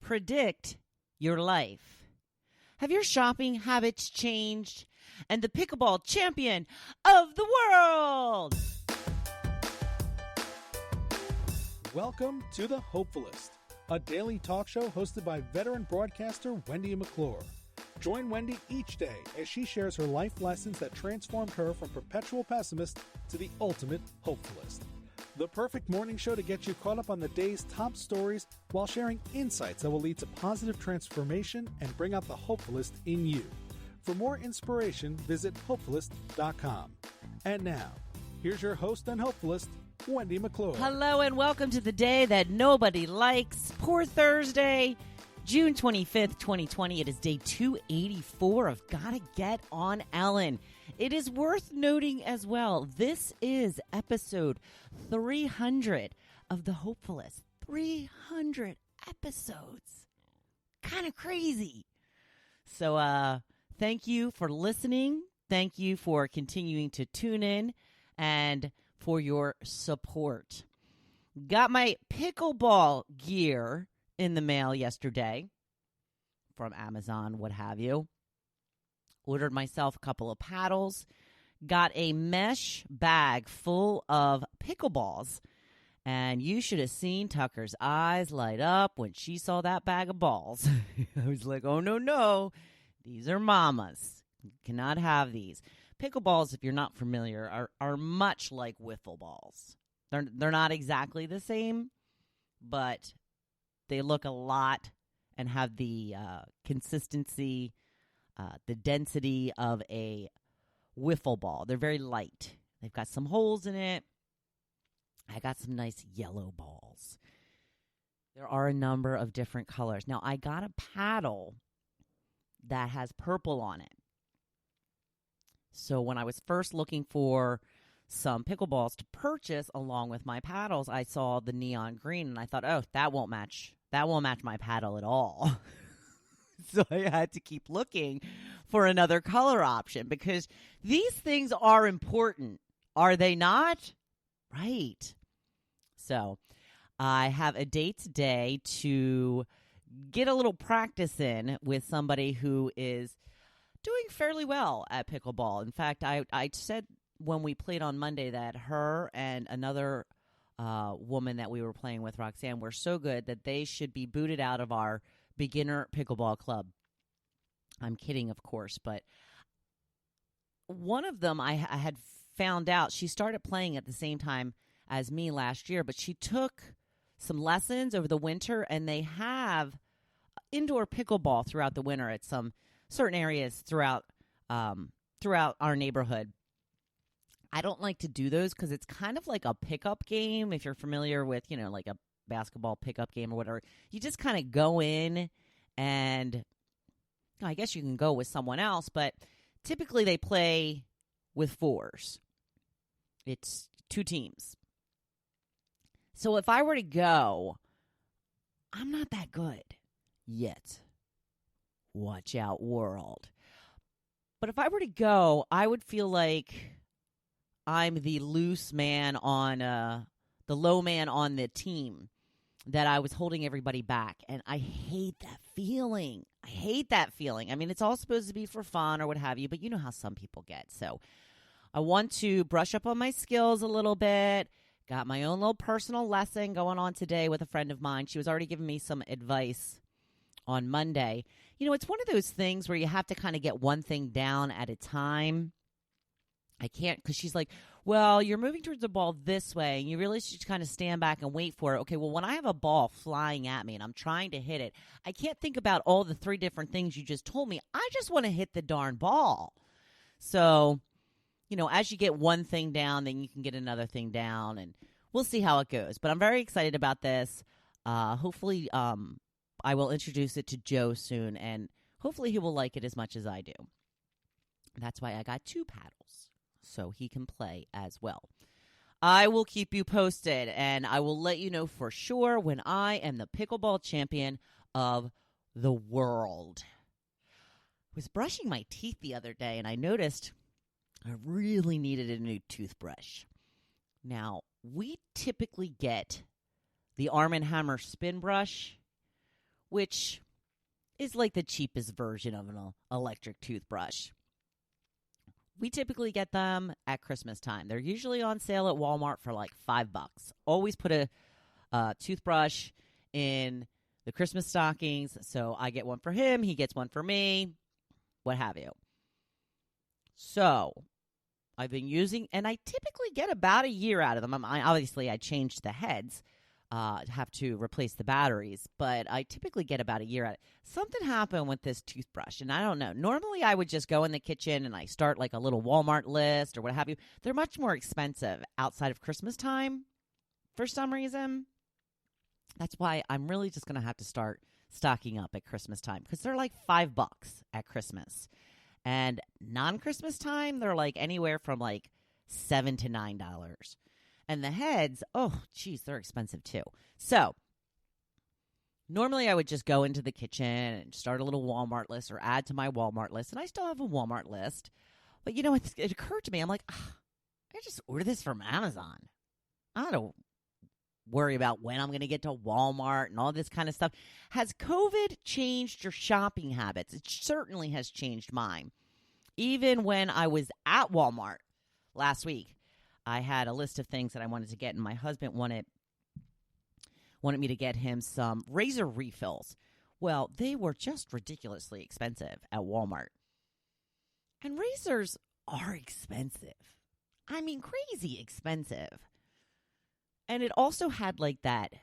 predict your life? Have your shopping habits changed? And the pickleball champion of the world! Welcome to the Hopefulist, a daily talk show hosted by veteran broadcaster Wendy McClure. Join Wendy each day as she shares her life lessons that transformed her from perpetual pessimist to the ultimate hopefulist. The perfect morning show to get you caught up on the day's top stories while sharing insights that will lead to positive transformation and bring out the hopefulist in you. For more inspiration, visit Hopefulist.com. And now, here's your host and hopefulist, Wendy McClure. Hello and welcome to the day that nobody likes. Poor Thursday, June 25th, 2020. It is day 284 of Gotta Get on Ellen. It is worth noting as well, this is episode 300 of the Hopefulist. 300 episodes. Kind of crazy. So, thank you for listening. Thank you for continuing to tune in and for your support. Got my pickleball gear in the mail yesterday from Amazon, what have you. Ordered myself a couple of paddles. Got a mesh bag full of pickleballs. And you should have seen Tucker's eyes light up when she saw that bag of balls. I was like, oh, no. These are mama's. You cannot have these. Pickleballs, if you're not familiar, are much like wiffle balls. They're not exactly the same, but they look a lot and have the consistency, the density of a wiffle ball. They're very light. They've got some holes in it. I got some nice yellow balls. There are a number of different colors. Now, I got a paddle that has purple on it. So when I was first looking for some pickleballs to purchase along with my paddles, I saw the neon green and I thought, oh, that won't match my paddle at all. So I had to keep looking for another color option because these things are important, are they not? Right. So I have a date today to get a little practice in with somebody who is doing fairly well at pickleball. In fact, I said when we played on Monday that her and another woman that we were playing with, Roxanne, were so good that they should be booted out of our beginner pickleball club. I'm kidding, of course, but one of them I had found out, she started playing at the same time as me last year, but she took some lessons over the winter, and they have indoor pickleball throughout the winter at some certain areas throughout our neighborhood. I don't like to do those because it's kind of like a pickup game. If you're familiar with, like a basketball pickup game or whatever, you just kind of go in and I guess you can go with someone else, but typically they play with fours. It's two teams. So if I were to go, I'm not that good yet. Watch out, world. But if I were to go, I would feel like I'm the loose man on the low man on the team, that I was holding everybody back. And I hate that feeling. I mean, it's all supposed to be for fun or what have you, but you know how some people get. So I want to brush up on my skills a little bit. Got my own little personal lesson going on today with a friend of mine. She was already giving me some advice on Monday. It's one of those things where you have to kind of get one thing down at a time. I can't, because she's like, well, you're moving towards the ball this way, and you really should kind of stand back and wait for it. Okay, well, when I have a ball flying at me and I'm trying to hit it, I can't think about all the three different things you just told me. I just want to hit the darn ball. So, as you get one thing down, then you can get another thing down, and we'll see how it goes. But I'm very excited about this. Hopefully, I will introduce it to Joe soon, and hopefully he will like it as much as I do. That's why I got two paddles, so he can play as well. I will keep you posted, and I will let you know for sure when I am the pickleball champion of the world. I was brushing my teeth the other day, and I noticed I really needed a new toothbrush. Now, we typically get the Arm & Hammer spin brush, which is like the cheapest version of an electric toothbrush. We typically get them at Christmas time. They're usually on sale at Walmart for like $5. Always put a toothbrush in the Christmas stockings. So I get one for him. He gets one for me, what have you. So I've been using, and I typically get about a year out of them. Obviously, I changed the heads. Have to replace the batteries, but I typically get about a year out of it. Something happened with this toothbrush, and I don't know. Normally, I would just go in the kitchen and I start like a little Walmart list or what have you. They're much more expensive outside of Christmas time for some reason. That's why I'm really just going to have to start stocking up at Christmas time because they're like $5 at Christmas. And non-Christmas time, they're like anywhere from like $7 to $9. And the heads, oh, geez, they're expensive too. So normally I would just go into the kitchen and start a little Walmart list or add to my Walmart list. And I still have a Walmart list. But, it occurred to me, I'm like, I just order this from Amazon. I don't worry about when I'm going to get to Walmart and all this kind of stuff. Has COVID changed your shopping habits? It certainly has changed mine. Even when I was at Walmart last week, I had a list of things that I wanted to get, and my husband wanted me to get him some razor refills. Well, they were just ridiculously expensive at Walmart. And razors are expensive. I mean, crazy expensive. And it also had like that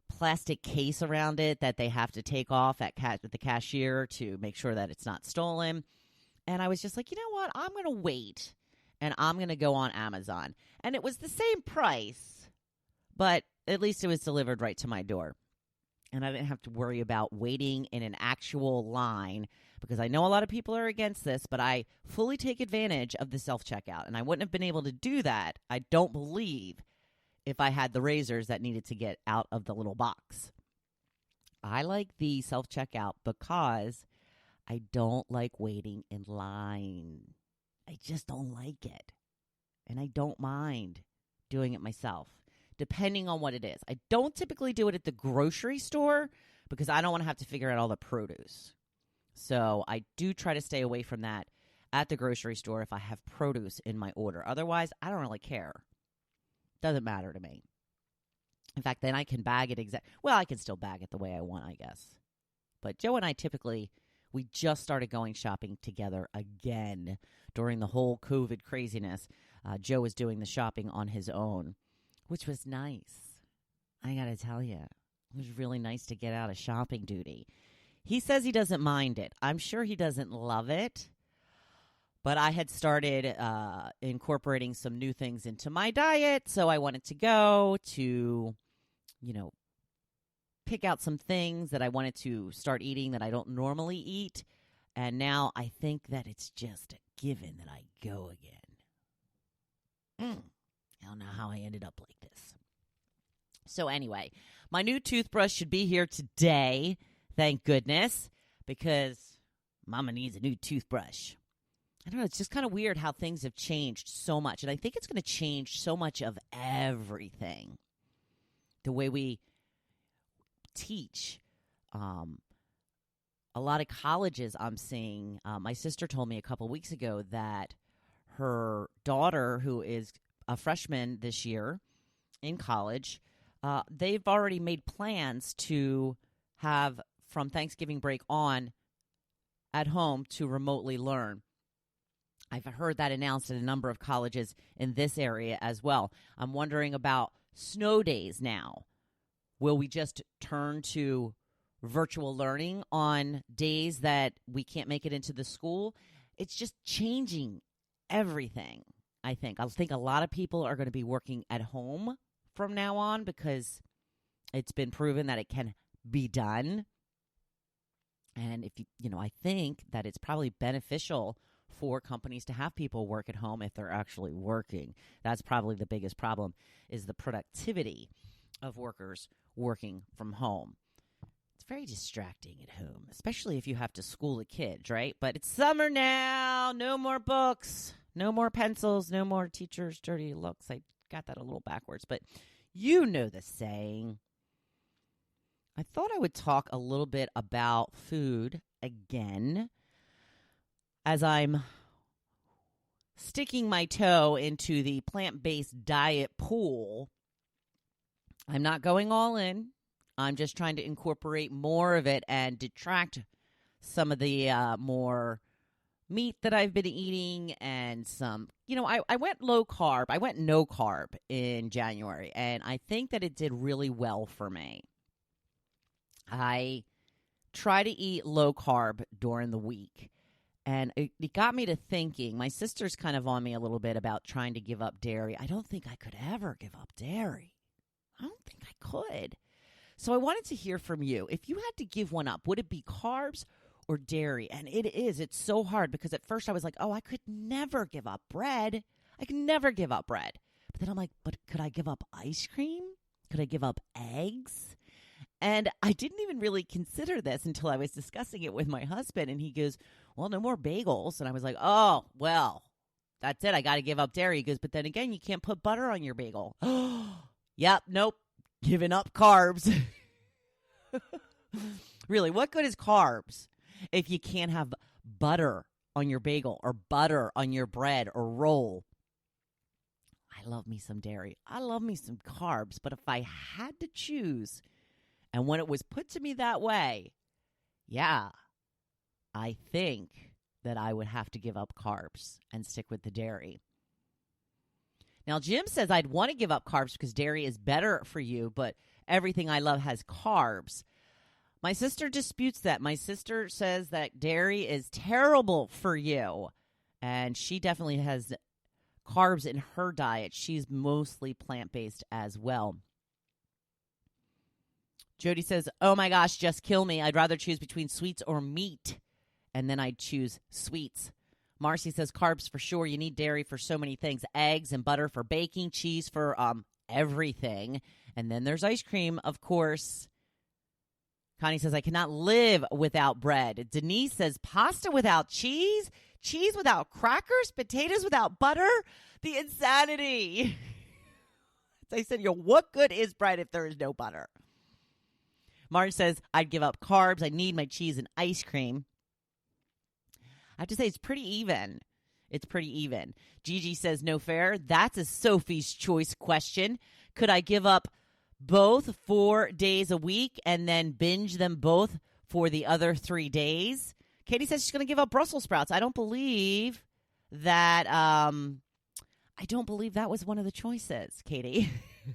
plastic case around it that they have to take off at the cashier to make sure that it's not stolen. And I was just like, you know what? I'm going to wait. And I'm going to go on Amazon. And it was the same price, but at least it was delivered right to my door. And I didn't have to worry about waiting in an actual line because I know a lot of people are against this, but I fully take advantage of the self-checkout. And I wouldn't have been able to do that, I don't believe, if I had the razors that needed to get out of the little box. I like the self-checkout because I don't like waiting in line. I just don't like it. And I don't mind doing it myself, depending on what it is. I don't typically do it at the grocery store because I don't want to have to figure out all the produce. So I do try to stay away from that at the grocery store if I have produce in my order. Otherwise, I don't really care. Doesn't matter to me. In fact, then I can bag it I can still bag it the way I want, I guess. But Joe and I we just started going shopping together again during the whole COVID craziness. Joe was doing the shopping on his own, which was nice. I got to tell you, it was really nice to get out of shopping duty. He says he doesn't mind it. I'm sure he doesn't love it. But I had started incorporating some new things into my diet, so I wanted to go to, pick out some things that I wanted to start eating that I don't normally eat. And now I think that it's just a given that I go again. I don't know how I ended up like this. So anyway, my new toothbrush should be here today, thank goodness, because Mama needs a new toothbrush. I don't know, it's just kind of weird how things have changed so much. And I think it's going to change so much of everything. The way we teach. A lot of colleges I'm seeing, my sister told me a couple weeks ago that her daughter, who is a freshman this year in college, they've already made plans to have from Thanksgiving break on at home to remotely learn. I've heard that announced at a number of colleges in this area as well. I'm wondering about snow days now. Will we just turn to virtual learning on days that we can't make it into the school? It's just changing everything, I think. I think a lot of people are going to be working at home from now on because it's been proven that it can be done. And if I think that it's probably beneficial for companies to have people work at home if they're actually working. That's probably the biggest problem, is the productivity of workers working from home. It's very distracting at home, especially if you have to school the kids, right? But it's summer now. No more books, no more pencils, no more teachers' dirty looks. I got that a little backwards, but you know the saying. I thought I would talk a little bit about food again as I'm sticking my toe into the plant-based diet pool. I'm not going all in. I'm just trying to incorporate more of it and detract some of the more meat that I've been eating and some, I went low carb. I went no carb in January, and I think that it did really well for me. I try to eat low carb during the week, and it got me to thinking. My sister's kind of on me a little bit about trying to give up dairy. I don't think I could ever give up dairy. I don't think I could. So I wanted to hear from you. If you had to give one up, would it be carbs or dairy? And it's so hard because at first I was like, oh, I could never give up bread. I could never give up bread. But then I'm like, but could I give up ice cream? Could I give up eggs? And I didn't even really consider this until I was discussing it with my husband. And he goes, well, no more bagels. And I was like, oh, well, that's it. I got to give up dairy. He goes, but then again, you can't put butter on your bagel. Yep, nope. Giving up carbs. Really, what good is carbs if you can't have butter on your bagel or butter on your bread or roll? I love me some dairy. I love me some carbs. But if I had to choose, and when it was put to me that way, yeah, I think that I would have to give up carbs and stick with the dairy. Now, Jim says I'd want to give up carbs because dairy is better for you, but everything I love has carbs. My sister disputes that. My sister says that dairy is terrible for you, and she definitely has carbs in her diet. She's mostly plant-based as well. Jody says, oh my gosh, just kill me. I'd rather choose between sweets or meat, and then I'd choose sweets. Marcy says carbs for sure. You need dairy for so many things. Eggs and butter for baking, cheese for everything. And then there's ice cream, of course. Connie says, I cannot live without bread. Denise says, pasta without cheese, cheese without crackers, potatoes without butter. The insanity. As I said, what good is bread if there is no butter? Marge says, I'd give up carbs. I need my cheese and ice cream. I have to say, it's pretty even. It's pretty even. Gigi says, no fair. That's a Sophie's Choice question. Could I give up both 4 days a week and then binge them both for the other 3 days? Katie says she's going to give up Brussels sprouts. I don't believe that. I don't believe that was one of the choices, Katie.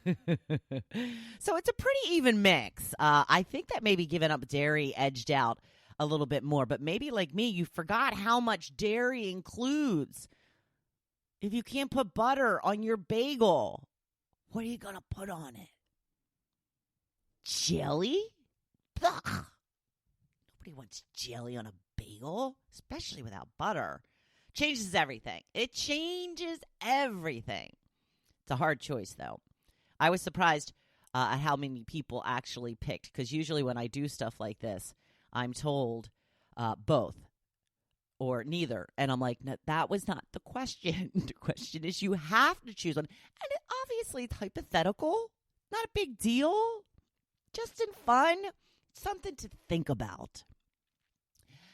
So it's a pretty even mix. I think that maybe giving up dairy edged out a little bit more, but maybe like me, you forgot how much dairy includes. If you can't put butter on your bagel, what are you going to put on it? Jelly? Ugh. Nobody wants jelly on a bagel, especially without butter. Changes everything. It changes everything. It's a hard choice, though. I was surprised at how many people actually picked, because usually when I do stuff like this, I'm told both or neither. And I'm like, no, that was not the question. The question is you have to choose one. And obviously it's hypothetical. Not a big deal. Just in fun. Something to think about.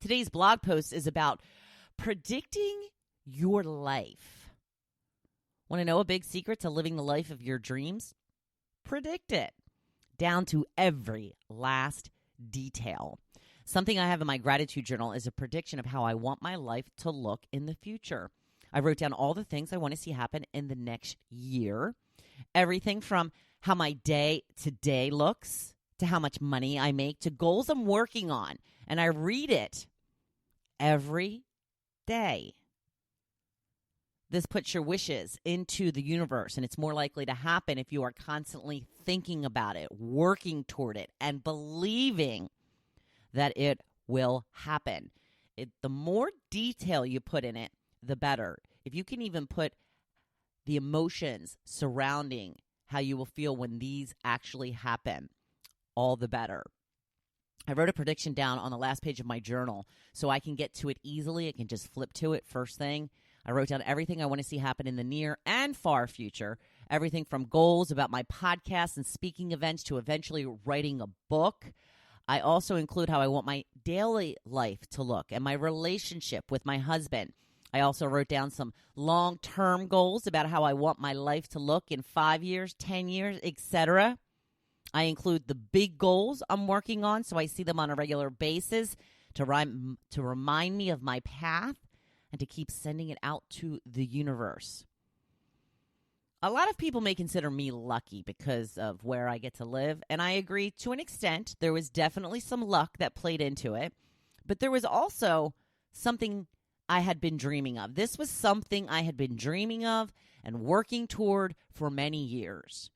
Today's blog post is about predicting your life. Want to know a big secret to living the life of your dreams? Predict it. Down to every last detail. Something I have in my gratitude journal is a prediction of how I want my life to look in the future. I wrote down all the things I want to see happen in the next year. Everything from how my day to day looks to how much money I make to goals I'm working on. And I read it every day. This puts your wishes into the universe, and it's more likely to happen if you are constantly thinking about it, working toward it, and believing that it will happen. The more detail you put in it, the better. If you can even put the emotions surrounding how you will feel when these actually happen, all the better. I wrote a prediction down on the last page of my journal so I can get to it easily. I can just flip to it first thing. I wrote down everything I want to see happen in the near and far future, everything from goals about my podcast and speaking events to eventually writing a book. I also include how I want my daily life to look and my relationship with my husband. I also wrote down some long-term goals about how I want my life to look in 5 years, 10 years, etc. I include the big goals I'm working on so I see them on a regular basis to remind me of my path and to keep sending it out to the universe. A lot of people may consider me lucky because of where I get to live, and I agree to an extent. There was definitely some luck that played into it, but there was also something I had been dreaming of. This was something I had been dreaming of and working toward for many years.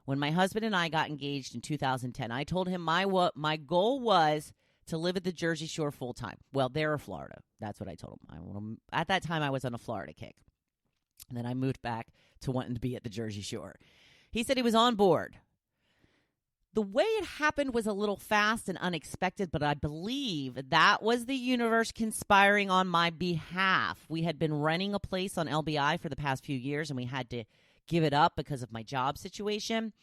When my husband and I got engaged in 2010, I told him my goal was to live at the Jersey Shore full time. Well, there or Florida. That's what I told him. At that time, I was on a Florida kick. And then I moved back to wanting to be at the Jersey Shore. He said he was on board. The way it happened was a little fast and unexpected, but I believe that was the universe conspiring on my behalf. We had been renting a place on LBI for the past few years, and we had to give it up because of my job situation.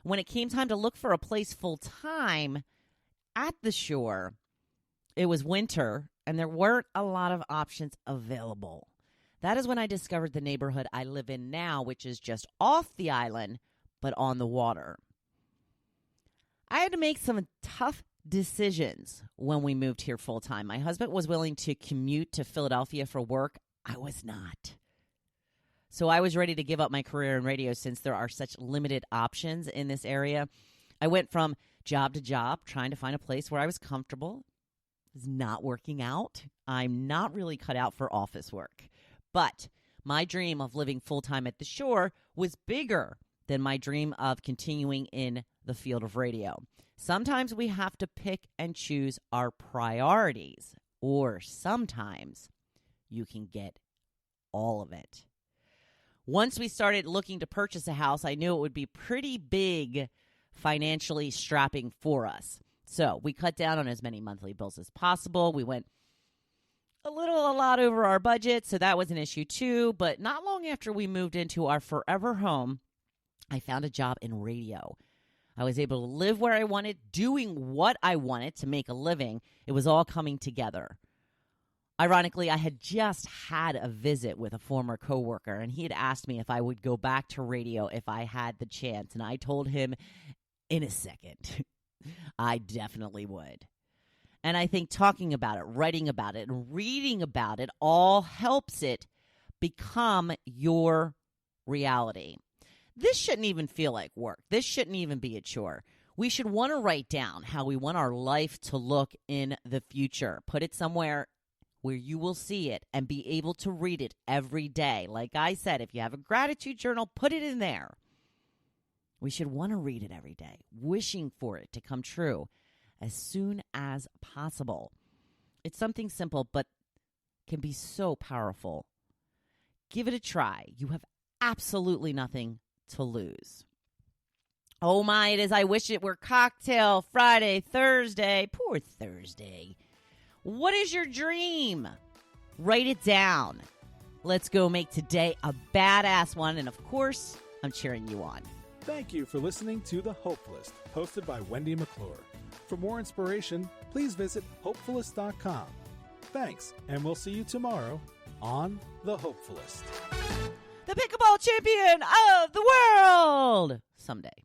When it came time to look for a place full time at the shore, it was winter, and there weren't a lot of options available. That is when I discovered the neighborhood I live in now, which is just off the island, but on the water. I had to make some tough decisions when we moved here full time. My husband was willing to commute to Philadelphia for work. I was not. So I was ready to give up my career in radio since there are such limited options in this area. I went from job to job trying to find a place where I was comfortable. It was not working out. I'm not really cut out for office work. But my dream of living full-time at the shore was bigger than my dream of continuing in the field of radio. Sometimes we have to pick and choose our priorities, or sometimes you can get all of it. Once we started looking to purchase a house, I knew it would be pretty big financially strapping for us. So we cut down on as many monthly bills as possible. We went a lot over our budget, so that was an issue too. But not long after we moved into our forever home, I found a job in radio. I was able to live where I wanted, doing what I wanted to make a living. It was all coming together. Ironically, I had just had a visit with a former coworker, and he had asked me if I would go back to radio if I had the chance. And I told him in a second, I definitely would. And I think talking about it, writing about it, and reading about it all helps it become your reality. This shouldn't even feel like work. This shouldn't even be a chore. We should want to write down how we want our life to look in the future. Put it somewhere where you will see it and be able to read it every day. Like I said, if you have a gratitude journal, put it in there. We should want to read it every day, wishing for it to come true as soon as possible. It's something simple, but can be so powerful. Give it a try. You have absolutely nothing to lose. Oh my, it is. I wish it were cocktail Friday, Thursday. Poor Thursday. What is your dream? Write it down. Let's go make today a badass one. And of course, I'm cheering you on. Thank you for listening to The Hopefulist, hosted by Wendy McClure. For more inspiration, please visit Hopefulist.com. Thanks, and we'll see you tomorrow on The Hopefulist. The pickleball champion of the world! Someday.